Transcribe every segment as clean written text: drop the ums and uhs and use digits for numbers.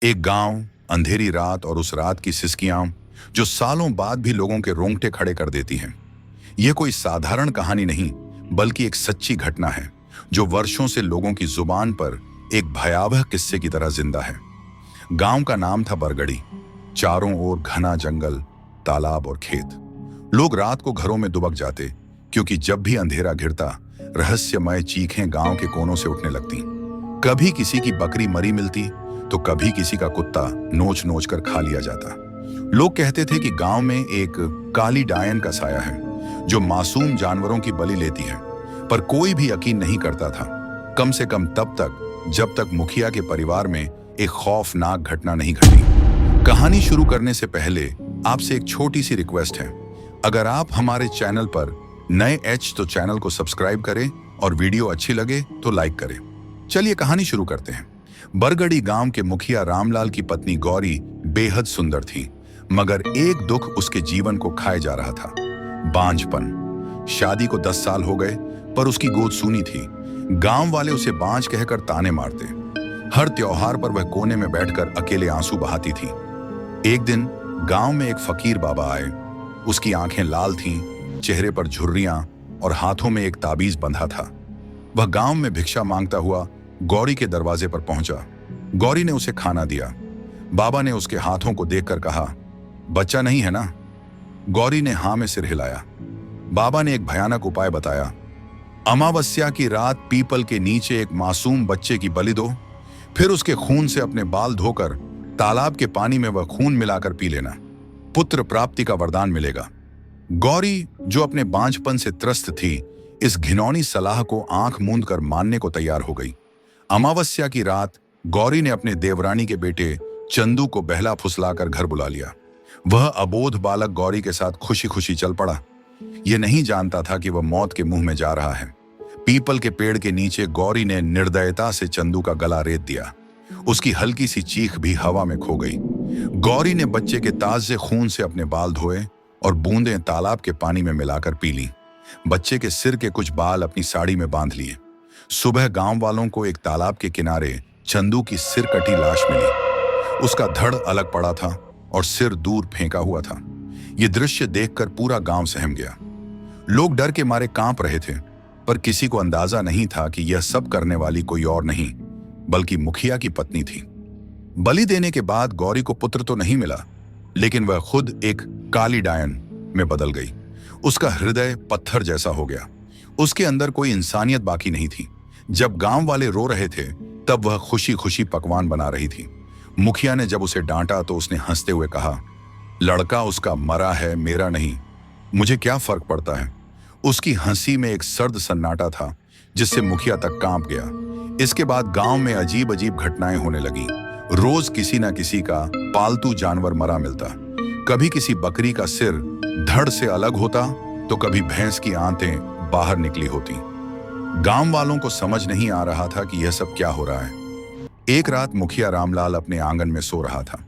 एक गांव, अंधेरी रात और उस रात की सिसकियां जो सालों बाद भी लोगों के रोंगटे खड़े कर देती हैं। यह कोई साधारण कहानी नहीं, बल्कि एक सच्ची घटना है जो वर्षों से लोगों की जुबान पर एक भयावह किस्से की तरह जिंदा है। गांव का नाम था बरगड़ी। चारों ओर घना जंगल, तालाब और खेत। लोग रात को घरों में दुबक जाते, क्योंकि जब भी अंधेरा घिरता, रहस्यमय चीखें गांव के कोनों से उठने लगती। कभी किसी की बकरी मरी मिलती, तो कभी किसी का कुत्ता नोच नोच कर खा लिया जाता। लोग कहते थे कि गांव में एक काली डायन का साया है जो मासूम जानवरों की बलि लेती है, पर कोई भी यकीन नहीं करता था। कम से कम तब तक जब तक मुखिया के परिवार में एक खौफनाक घटना नहीं घटी। कहानी शुरू करने से पहले आपसे एक छोटी सी रिक्वेस्ट है। अगर आप हमारे चैनल पर नए तो चैनल को सब्सक्राइब करें और वीडियो अच्छी लगे तो लाइक करें। चलिए कहानी शुरू करते हैं। बरगड़ी गांव के मुखिया रामलाल की पत्नी गौरी बेहद सुंदर थी, मगर एक दुख उसके जीवन को खाए जा रहा था, बांझपन। शादी को 10 साल हो गए, पर उसकी गोद सूनी थी। गांव वाले उसे बांझ कहकर ताने मारते। हर त्योहार पर वह कोने में बैठकर अकेले आंसू बहाती थी। एक दिन गांव में एक फकीर बाबा आए। उसकी आंखें लाल थीं, चेहरे पर झुर्रियां और हाथों में एक ताबीज बंधा था। वह गांव में भिक्षा मांगता हुआ गौरी के दरवाजे पर पहुंचा। गौरी ने उसे खाना दिया। बाबा ने उसके हाथों को देखकर कहा, बच्चा नहीं है ना? गौरी ने हां में सिर हिलाया। बाबा ने एक भयानक उपाय बताया। अमावस्या की रात पीपल के नीचे एक मासूम बच्चे की बलि दो, फिर उसके खून से अपने बाल धोकर तालाब के पानी में वह खून मिलाकर पी लेना। पुत्र प्राप्ति का वरदान मिलेगा। गौरी, जो अपने बांझपन से त्रस्त थी, इस घिनौनी सलाह को आंख मूंद कर मानने को तैयार हो गई। अमावस्या की रात गौरी ने अपने देवरानी के बेटे चंदू को बहला फुसलाकर घर बुला लिया। वह अबोध बालक गौरी के साथ खुशी खुशी चल पड़ा। यह नहीं जानता था कि वह मौत के मुंह में जा रहा है। पीपल के पेड़ के नीचे गौरी ने निर्दयता से चंदू का गला रेत दिया। उसकी हल्की सी चीख भी हवा में खो गई। गौरी ने बच्चे के ताजे खून से अपने बाल धोए और बूंदें तालाब के पानी में मिलाकर पी ली। बच्चे के सिर के कुछ बाल अपनी साड़ी में बांध लिए। सुबह गांव वालों को एक तालाब के किनारे चंदू की सिर कटी लाश मिली। उसका धड़ अलग पड़ा था और सिर दूर फेंका हुआ था। यह दृश्य देखकर पूरा गांव सहम गया। लोग डर के मारे कांप रहे थे, पर किसी को अंदाजा नहीं था कि यह सब करने वाली कोई और नहीं, बल्कि मुखिया की पत्नी थी। बलि देने के बाद गौरी को पुत्र तो नहीं मिला, लेकिन वह खुद एक काली डायन में बदल गई। उसका हृदय पत्थर जैसा हो गया। उसके अंदर कोई इंसानियत बाकी नहीं थी। जब गांव वाले रो रहे थे, तब वह खुशी खुशी पकवान बना रही थी। मुखिया ने जब उसे डांटा तो उसने हंसते हुए कहा, लड़का उसका मरा है, मेरा नहीं, मुझे क्या फर्क पड़ता है। उसकी हंसी में एक सर्द सन्नाटा था जिससे मुखिया तक कांप गया। इसके बाद गांव में अजीब अजीब घटनाएं होने लगी। रोज किसी न किसी का पालतू जानवर मरा मिलता। कभी किसी बकरी का सिर धड़ से अलग होता, तो कभी भैंस की आंतें बाहर निकली होती। गांव वालों को समझ नहीं आ रहा था कि यह सब क्या हो रहा है। एक रात मुखिया रामलाल अपने आंगन में सो रहा था।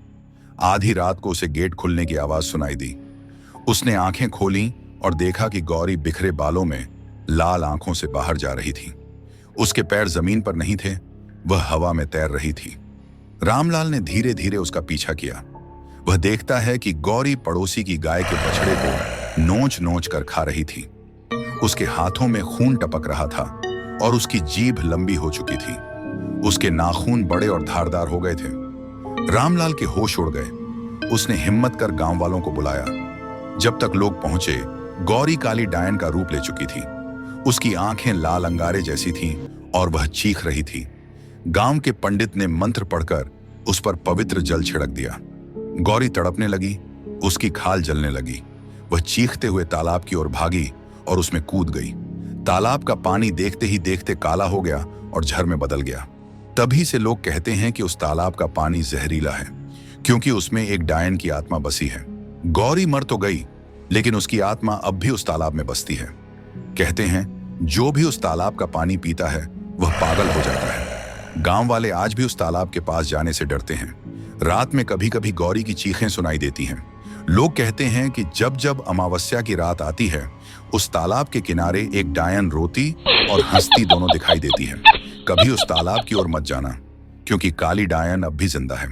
आधी रात को उसे गेट खुलने की आवाज सुनाई दी। उसने आंखें खोलीं और देखा कि गौरी बिखरे बालों में लाल आंखों से बाहर जा रही थी। उसके पैर जमीन पर नहीं थे, वह हवा में तैर रही थी। रामलाल ने धीरे धीरे उसका पीछा किया। वह देखता है कि गौरी पड़ोसी की गाय के बछड़े को नोच नोच कर खा रही थी। उसके हाथों में खून टपक रहा था और उसकी जीभ लंबी हो चुकी थी। उसके नाखून बड़े और धारदार हो गए थे। रामलाल के होश उड़ गए। उसने हिम्मत कर गांव वालों को बुलाया। जब तक लोग पहुंचे, गौरी काली डायन का रूप ले चुकी थी। उसकी आंखें लाल अंगारे जैसी थीं और वह चीख रही थी। गांव के पंडित ने मंत्र पढ़कर उस पर पवित्र जल छिड़क दिया। गौरी तड़पने लगी, उसकी खाल जलने लगी। वह चीखते हुए तालाब की ओर भागी और उसमें कूद गई। तालाब का पानी देखते ही देखते काला हो गया और झर में बदल गया। तभी से लोग कहते हैं कि उस तालाब का पानी जहरीला है, क्योंकि उसमें एक डायन की आत्मा बसी है। गौरी मर तो गई, लेकिन उसकी आत्मा अब भी उस तालाब में बसती है। कहते हैं जो भी उस तालाब का पानी पीता है वह पागल हो जाता है। गांव वाले आज भी उस तालाब के पास जाने से डरते हैं। रात में कभी कभी गौरी की चीखें सुनाई देती हैं। लोग कहते हैं कि जब जब अमावस्या की रात आती है, उस तालाब के किनारे एक डायन रोती और हंसती दोनों दिखाई देती है। कभी उस तालाब की ओर मत जाना, क्योंकि काली डायन अब भी जिंदा है।